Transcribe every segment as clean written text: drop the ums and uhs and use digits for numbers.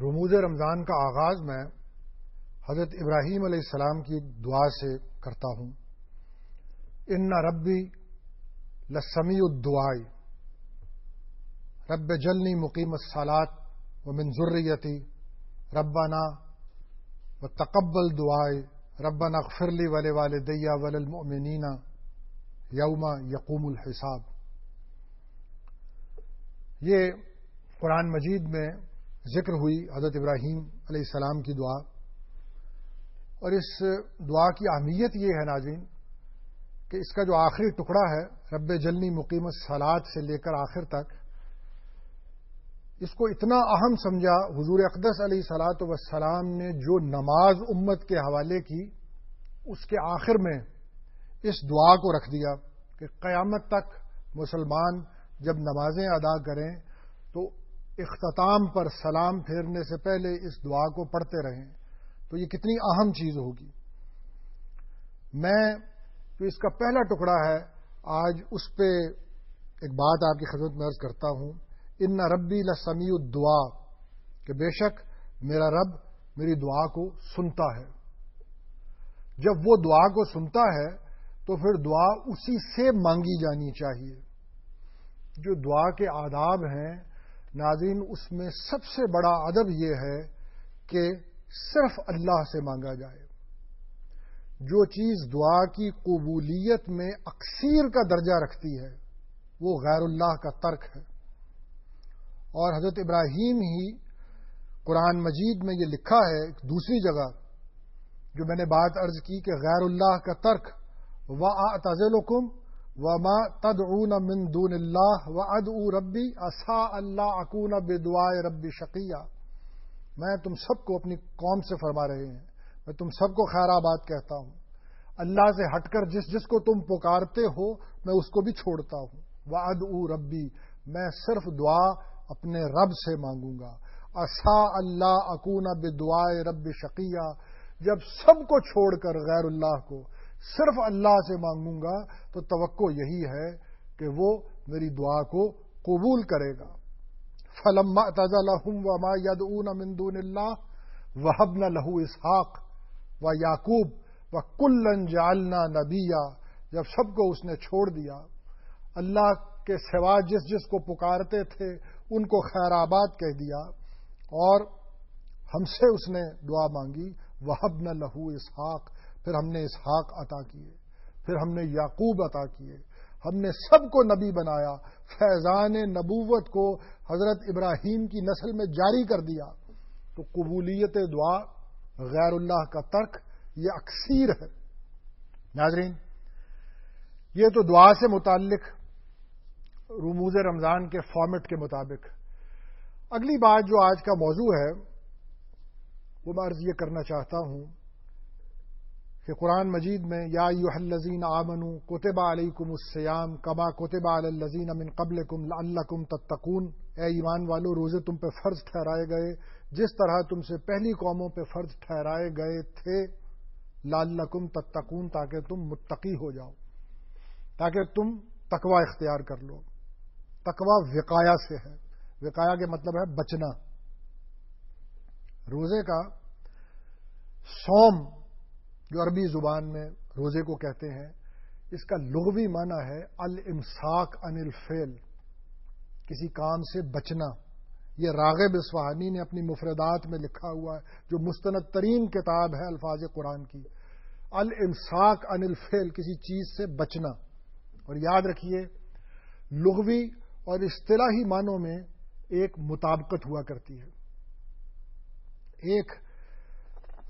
رموز رمضان کا آغاز میں حضرت ابراہیم علیہ السلام کی دعا سے کرتا ہوں۔ ان ربی لسمیع الدعاء رب جلنی مقیم الصلاۃ ومن ذریتی ربنا وتقبل دعائے ربنا اغفر لی ولوالدی وللمؤمنین یوم یقوم الحساب۔ یہ قرآن مجید میں ذکر ہوئی حضرت ابراہیم علیہ السلام کی دعا، اور اس دعا کی اہمیت یہ ہے ناظرین کہ اس کا جو آخری ٹکڑا ہے رب جلنی مقیم الصلاۃ سے لے کر آخر تک، اس کو اتنا اہم سمجھا حضور اقدس علیہ الصلاۃ والسلام نے جو نماز امت کے حوالے کی، اس کے آخر میں اس دعا کو رکھ دیا کہ قیامت تک مسلمان جب نمازیں ادا کریں تو اختتام پر سلام پھیرنے سے پہلے اس دعا کو پڑھتے رہیں۔ تو یہ کتنی اہم چیز ہوگی۔ میں جو اس کا پہلا ٹکڑا ہے آج اس پہ ایک بات آپ کی خدمت میں عرض کرتا ہوں۔ ان ربی لسمیع الدعاء، کہ بے شک میرا رب میری دعا کو سنتا ہے۔ جب وہ دعا کو سنتا ہے تو پھر دعا اسی سے مانگی جانی چاہیے۔ جو دعا کے آداب ہیں ناظرین، اس میں سب سے بڑا ادب یہ ہے کہ صرف اللہ سے مانگا جائے۔ جو چیز دعا کی قبولیت میں اکثیر کا درجہ رکھتی ہے وہ غیر اللہ کا ترک ہے، اور حضرت ابراہیم ہی قرآن مجید میں یہ لکھا ہے دوسری جگہ، جو میں نے بات عرض کی کہ غیر اللہ کا ترک وَأَعْتَزِلُكُمْ وَمَا تَدْعُونَ مِن دُونِ اللَّهِ وَأَدْعُو رَبِّي عَسَىٰ أَلَّا أَكُونَ بِدُعَاءِ رَبِّي شَقِيًّا۔ میں تم سب کو اپنی قوم سے فرما رہے ہیں، میں تم سب کو خیر آباد کہتا ہوں، اللہ سے ہٹ کر جس کو تم پکارتے ہو میں اس کو بھی چھوڑتا ہوں۔ وَأَدْعُو رَبِّي، میں صرف دعا اپنے رب سے مانگوں گا۔ عَسَىٰ أَلَّا أَكُونَ بِدُعَاءِ رَبِّي شَقِيًّا، جب سب کو چھوڑ کر غیر اللہ کو صرف اللہ سے مانگوں گا تو توقع یہی ہے کہ وہ میری دعا کو قبول کرے گا۔ فَلَمَّا اعْتَزَلَهُمْ وَمَا يَدْعُونَ مِن دُونِ اللَّهِ وَهَبْنَا لَهُ إِسْحَاقَ وَيَعْقُوبَ وَكُلًّا جَعَلْنَا نَبِيًّا، جب سب کو اس نے چھوڑ دیا، اللہ کے سوا جس کو پکارتے تھے ان کو خیر آباد کہہ دیا، اور ہم سے اس نے دعا مانگی۔ وَهَبْنَا لَهُ إِسْحَاقَ، پھر ہم نے اسحاق عطا کیے، پھر ہم نے یعقوب عطا کیے، ہم نے سب کو نبی بنایا، فیضان نبوت کو حضرت ابراہیم کی نسل میں جاری کر دیا۔ تو قبولیت دعا غیر اللہ کا ترک یہ اکثیر ہے۔ ناظرین، یہ تو دعا سے متعلق رموز رمضان کے فارمیٹ کے مطابق۔ اگلی بات جو آج کا موضوع ہے وہ میں عرض یہ کرنا چاہتا ہوں کہ قرآن مجید میں یا ایھا الذین آمنوا کتب علیکم الصیام کما کتب علی الذین من قبلکم لعلکم تتقون، اے ایمان والو روزے تم پہ فرض ٹھہرائے گئے جس طرح تم سے پہلی قوموں پہ فرض ٹھہرائے گئے تھے، لعلکم تتقون، تاکہ تم متقی ہو جاؤ، تاکہ تم تقوی اختیار کر لو۔ تقوی وقایا سے ہے، وقایا کے مطلب ہے بچنا۔ روزے کا صوم جو عربی زبان میں روزے کو کہتے ہیں، اس کا لغوی معنی ہے الامساک عن الفعل، کسی کام سے بچنا۔ یہ راغب اصفہانی نے اپنی مفردات میں لکھا ہوا ہے، جو مستند ترین کتاب ہے الفاظ قرآن کی۔ الامساک عن الفعل، کسی چیز سے بچنا۔ اور یاد رکھیے لغوی اور اصطلاحی معنوں میں ایک مطابقت ہوا کرتی ہے۔ ایک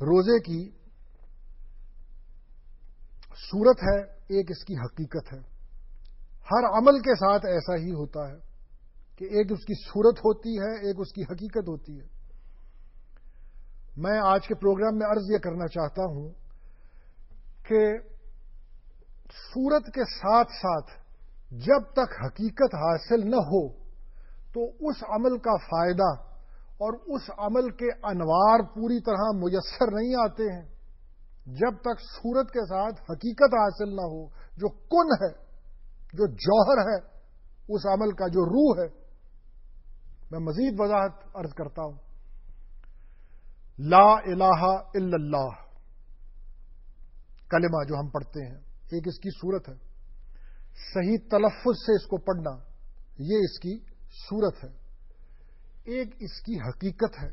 روزے کی صورت ہے، ایک اس کی حقیقت ہے۔ ہر عمل کے ساتھ ایسا ہی ہوتا ہے کہ ایک اس کی صورت ہوتی ہے، ایک اس کی حقیقت ہوتی ہے۔ میں آج کے پروگرام میں عرض یہ کرنا چاہتا ہوں کہ صورت کے ساتھ ساتھ جب تک حقیقت حاصل نہ ہو تو اس عمل کا فائدہ اور اس عمل کے انوار پوری طرح میسر نہیں آتے ہیں جب تک صورت کے ساتھ حقیقت حاصل نہ ہو، جو کن ہے، جو جوہر ہے اس عمل کا، جو روح ہے۔ میں مزید وضاحت عرض کرتا ہوں لا الہ الا اللہ کلمہ جو ہم پڑھتے ہیں، ایک اس کی صورت ہے، صحیح تلفظ سے اس کو پڑھنا یہ اس کی صورت ہے، ایک اس کی حقیقت ہے۔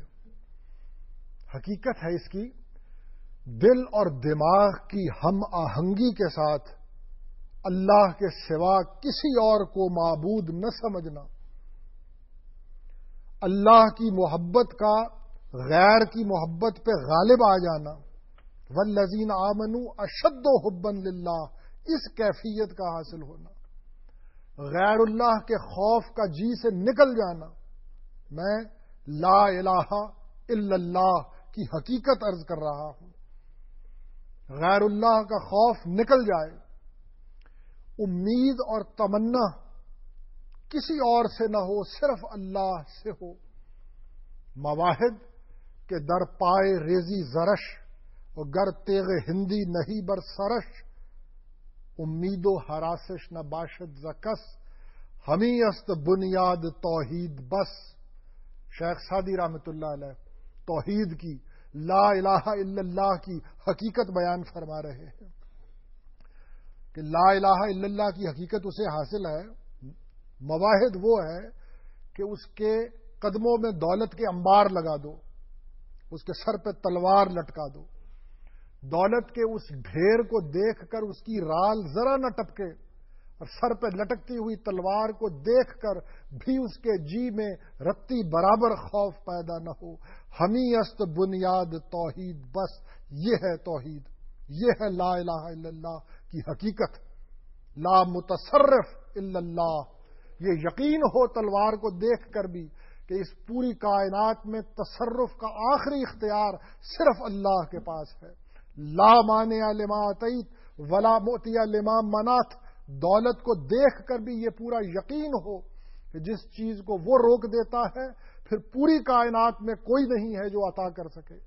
حقیقت ہے اس کی دل اور دماغ کی ہم آہنگی کے ساتھ اللہ کے سوا کسی اور کو معبود نہ سمجھنا، اللہ کی محبت کا غیر کی محبت پہ غالب آ جانا، والذین آمنوا اشد حبا للہ، اس کیفیت کا حاصل ہونا، غیر اللہ کے خوف کا جی سے نکل جانا۔ میں لا الہ الا اللہ کی حقیقت عرض کر رہا ہوں، غیر اللہ کا خوف نکل جائے، امید اور تمنا کسی اور سے نہ ہو، صرف اللہ سے ہو، مواہد کے در پائے ریزی زرش اور گر تیغ ہندی نہیں بر سرش، امید و حراسش نہ باشد زکس، ہمیں است بنیاد توحید بس۔ شیخ سعدی رحمۃ اللہ علیہ توحید کی، لا الہ الا اللہ کی حقیقت بیان فرما رہے ہیں کہ لا الہ الا اللہ کی حقیقت اسے حاصل ہے، مواہد وہ ہے کہ اس کے قدموں میں دولت کے انبار لگا دو، اس کے سر پہ تلوار لٹکا دو، دولت کے اس ڈھیر کو دیکھ کر اس کی رال ذرا نہ ٹپکے، اور سر پہ لٹکتی ہوئی تلوار کو دیکھ کر بھی اس کے جی میں رتی برابر خوف پیدا نہ ہو۔ ہمیں است بنیاد توحید بس، یہ ہے توحید، یہ ہے لا الہ الا اللہ کی حقیقت۔ لا متصرف الا اللہ، یہ یقین ہو تلوار کو دیکھ کر بھی کہ اس پوری کائنات میں تصرف کا آخری اختیار صرف اللہ کے پاس ہے۔ لا مانع لما اعطیت ولا معطی لما منعت، دولت کو دیکھ کر بھی یہ پورا یقین ہو کہ جس چیز کو وہ روک دیتا ہے پھر پوری کائنات میں کوئی نہیں ہے جو عطا کر سکے،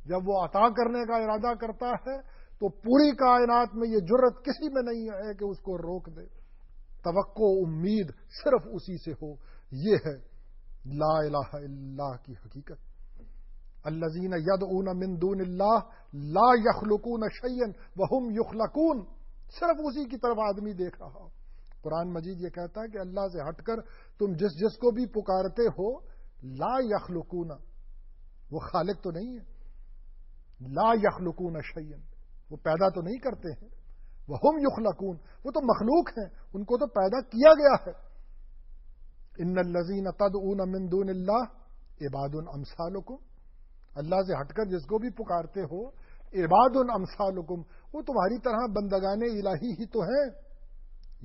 جب وہ عطا کرنے کا ارادہ کرتا ہے تو پوری کائنات میں یہ جرت کسی میں نہیں ہے کہ اس کو روک دے، توقع امید صرف اسی سے ہو، یہ ہے لا الہ الا اللہ کی حقیقت۔ الذین یدعون من دون اللہ لا یخلقون شیئا وہم یخلقون، صرف اسی کی طرف آدمی دیکھ رہا۔ قرآن مجید یہ کہتا ہے کہ اللہ سے ہٹ کر تم جس کو بھی پکارتے ہو، لا یخلقون، وہ خالق تو نہیں ہے، لا یخلقون شیئا، وہ پیدا تو نہیں کرتے ہیں، وہم یخلقون، وہ تو مخلوق ہیں، ان کو تو پیدا کیا گیا ہے۔ ان الذین تدعون من دون اللہ عباد امثالکم، اللہ سے ہٹ کر جس کو بھی پکارتے ہو، عباد امثالکم، وہ تمہاری طرح بندگان الہی ہی تو ہیں۔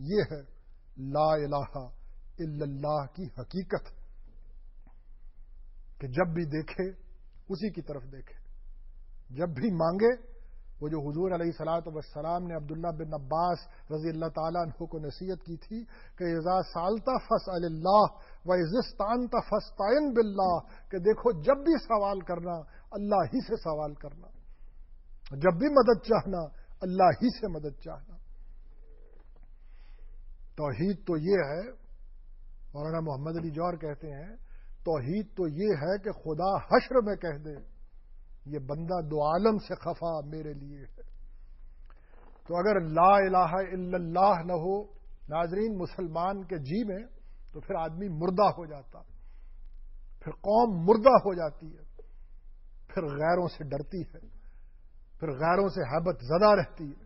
یہ ہے لا الہ الا اللہ کی حقیقت کہ جب بھی دیکھے اسی کی طرف دیکھے، جب بھی مانگے، وہ جو حضور علیہ الصلوۃ والسلام نے عبداللہ بن عباس رضی اللہ تعالیٰ عنہ کو نصیحت کی تھی کہ اذا سالت فاسأل اللہ واذا استعنت فاستعن باللہ، کہ دیکھو جب بھی سوال کرنا اللہ ہی سے سوال کرنا، جب بھی مدد چاہنا اللہ ہی سے مدد چاہنا۔ توحید تو یہ ہے، مولانا محمد علی جوہر کہتے ہیں، توحید تو یہ ہے کہ خدا حشر میں کہہ دے یہ بندہ دو عالم سے خفا میرے لیے ہے۔ تو اگر لا الہ الا اللہ نہ ہو ناظرین مسلمان کے جی میں، تو پھر آدمی مردہ ہو جاتا، پھر قوم مردہ ہو جاتی ہے، پھر غیروں سے ڈرتی ہے، پھر غیروں سے ہیبت زدہ رہتی ہے۔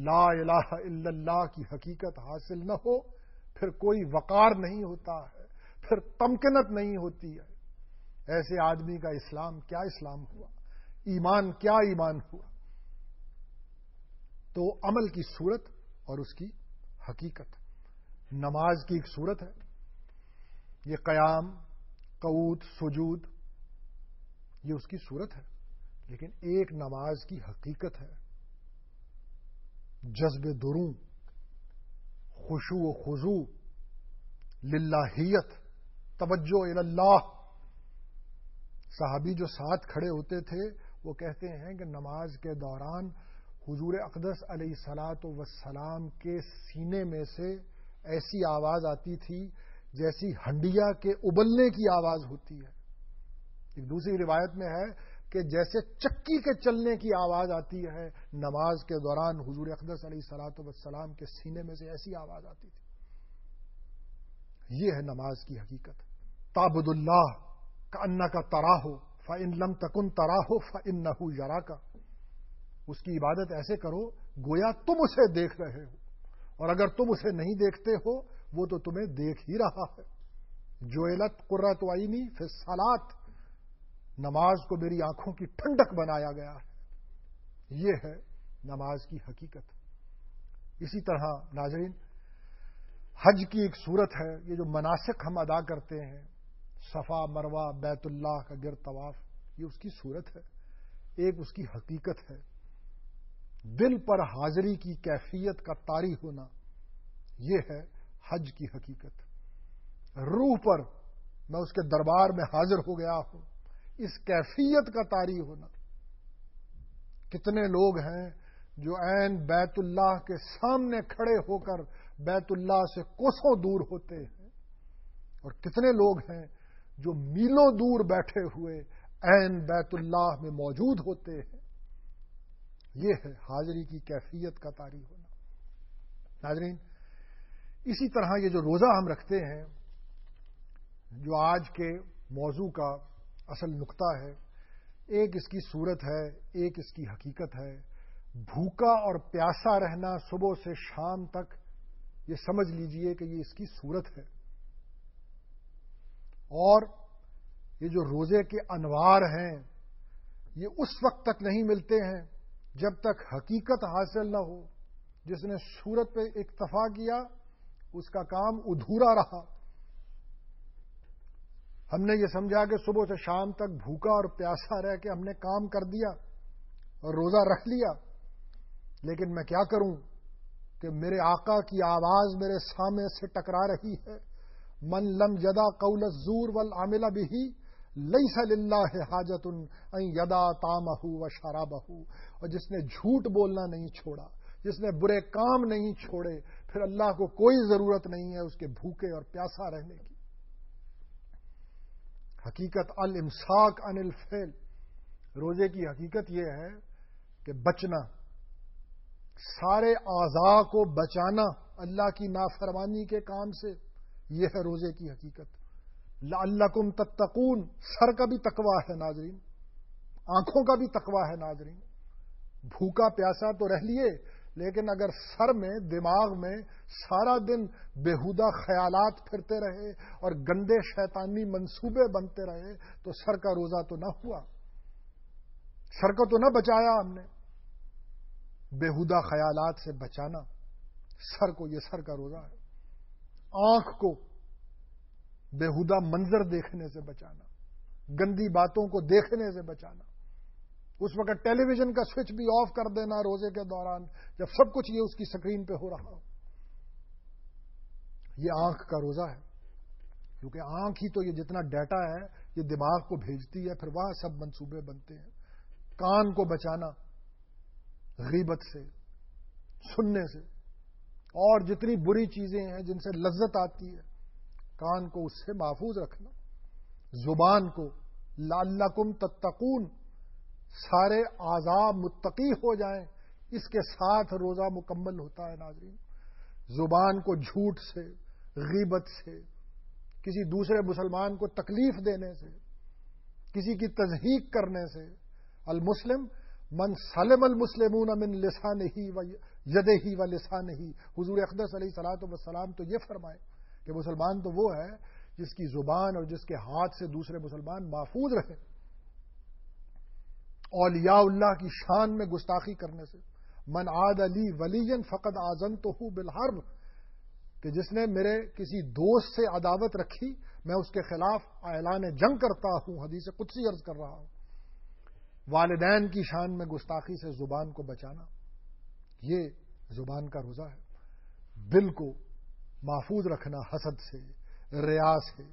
لا الہ الا اللہ کی حقیقت حاصل نہ ہو پھر کوئی وقار نہیں ہوتا ہے، پھر تمکنت نہیں ہوتی ہے۔ ایسے آدمی کا اسلام کیا اسلام ہوا، ایمان کیا ایمان ہوا۔ تو عمل کی صورت اور اس کی حقیقت، نماز کی ایک صورت ہے، یہ قیام، قعود، سجود، یہ اس کی صورت ہے، لیکن ایک نماز کی حقیقت ہے، جذب دروں، خشوع و خضوع، للہیت، توجہ الی اللہ۔ صحابی جو ساتھ کھڑے ہوتے تھے وہ کہتے ہیں کہ نماز کے دوران حضور اقدس علیہ الصلاۃ والسلام کے سینے میں سے ایسی آواز آتی تھی جیسی ہنڈیا کے ابلنے کی آواز ہوتی ہے، ایک دوسری روایت میں ہے کہ جیسے چکی کے چلنے کی آواز آتی ہے نماز کے دوران حضور اقدس علیہ الصلوۃ والسلام کے سینے میں سے ایسی آواز آتی تھی. یہ ہے نماز کی حقیقت. تعبد اللہ کأنک تراہ فإن لم تکن تراہ فإنہ یراک. اس کی عبادت ایسے کرو گویا تم اسے دیکھ رہے ہو، اور اگر تم اسے نہیں دیکھتے ہو وہ تو تمہیں دیکھ ہی رہا ہے. جعلت قرۃ عینی فی الصلاۃ، نماز کو میری آنکھوں کی ٹھنڈک بنایا گیا ہے. یہ ہے نماز کی حقیقت. اسی طرح ناظرین حج کی ایک صورت ہے. یہ جو مناسک ہم ادا کرتے ہیں، صفا مروہ بیت اللہ کا گرد طواف، یہ اس کی صورت ہے، ایک اس کی حقیقت ہے. دل پر حاضری کی کیفیت کا طاری ہونا، یہ ہے حج کی حقیقت. روح پر میں اس کے دربار میں حاضر ہو گیا ہوں، اس کیفیت کا طاری ہونا. کتنے لوگ ہیں جو عین بیت اللہ کے سامنے کھڑے ہو کر بیت اللہ سے کوسوں دور ہوتے ہیں، اور کتنے لوگ ہیں جو میلوں دور بیٹھے ہوئے عین بیت اللہ میں موجود ہوتے ہیں. یہ ہے حاضری کی کیفیت کا طاری ہونا. ناظرین اسی طرح یہ جو روزہ ہم رکھتے ہیں، جو آج کے موضوع کا اصل نقطہ ہے، ایک اس کی صورت ہے، ایک اس کی حقیقت ہے. بھوکا اور پیاسا رہنا صبح سے شام تک، یہ سمجھ لیجئے کہ یہ اس کی صورت ہے. اور یہ جو روزے کے انوار ہیں، یہ اس وقت تک نہیں ملتے ہیں جب تک حقیقت حاصل نہ ہو. جس نے صورت پہ اکتفا کیا اس کا کام ادھورا رہا. ہم نے یہ سمجھا کہ صبح سے شام تک بھوکا اور پیاسا رہ کے ہم نے کام کر دیا اور روزہ رکھ لیا، لیکن میں کیا کروں کہ میرے آقا کی آواز میرے سامنے سے ٹکرا رہی ہے. من لم یدا قول الزور والعمل به لیس للہ حاجت ان یدا طعمہ و شرابہ. اور جس نے جھوٹ بولنا نہیں چھوڑا، جس نے برے کام نہیں چھوڑے، پھر اللہ کو کوئی ضرورت نہیں ہے اس کے بھوکے اور پیاسا رہنے کی. حقیقت الامساک عن الفعل، روزے کی حقیقت یہ ہے کہ بچنا، سارے اعضاء کو بچانا اللہ کی نافرمانی کے کام سے، یہ ہے روزے کی حقیقت. لعلکم تتقون، سر کا بھی تقویٰ ہے ناظرین، آنکھوں کا بھی تقویٰ ہے ناظرین. بھوکا پیاسا تو رہ لیے، لیکن اگر سر میں دماغ میں سارا دن بےہودہ خیالات پھرتے رہے اور گندے شیطانی منصوبے بنتے رہے تو سر کا روزہ تو نہ ہوا، سر کو تو نہ بچایا ہم نے. بےہودہ خیالات سے بچانا سر کو، یہ سر کا روزہ ہے. آنکھ کو بےہودہ منظر دیکھنے سے بچانا، گندی باتوں کو دیکھنے سے بچانا. اس وقت ٹیلی ویژن کا سوئچ بھی آف کر دینا روزے کے دوران جب سب کچھ یہ اس کی سکرین پہ ہو رہا ہو. یہ آنکھ کا روزہ ہے، کیونکہ آنکھ ہی تو یہ جتنا ڈیٹا ہے یہ دماغ کو بھیجتی ہے، پھر وہاں سب منصوبے بنتے ہیں. کان کو بچانا غیبت سے، سننے سے، اور جتنی بری چیزیں ہیں جن سے لذت آتی ہے، کان کو اس سے محفوظ رکھنا. زبان کو لعلکم تتقون، سارے اعضاء متقی ہو جائیں، اس کے ساتھ روزہ مکمل ہوتا ہے ناظرین. زبان کو جھوٹ سے، غیبت سے، کسی دوسرے مسلمان کو تکلیف دینے سے، کسی کی تضحیق کرنے سے. المسلم من سلم المسلمون من لسانہ و یدہ و لسانہ. حضور اقدس علیہ الصلوۃ والسلام تو یہ فرمائے کہ مسلمان تو وہ ہے جس کی زبان اور جس کے ہاتھ سے دوسرے مسلمان محفوظ رہے. اولیاء اللہ کی شان میں گستاخی کرنے سے. من عاد لی ولی فقد آذنتہ بالحرب، کہ جس نے میرے کسی دوست سے عداوت رکھی میں اس کے خلاف اعلان جنگ کرتا ہوں. حدیث قدسی عرض کر رہا ہوں. والدین کی شان میں گستاخی سے زبان کو بچانا، یہ زبان کا روزہ ہے. دل کو محفوظ رکھنا حسد سے، ریا سے،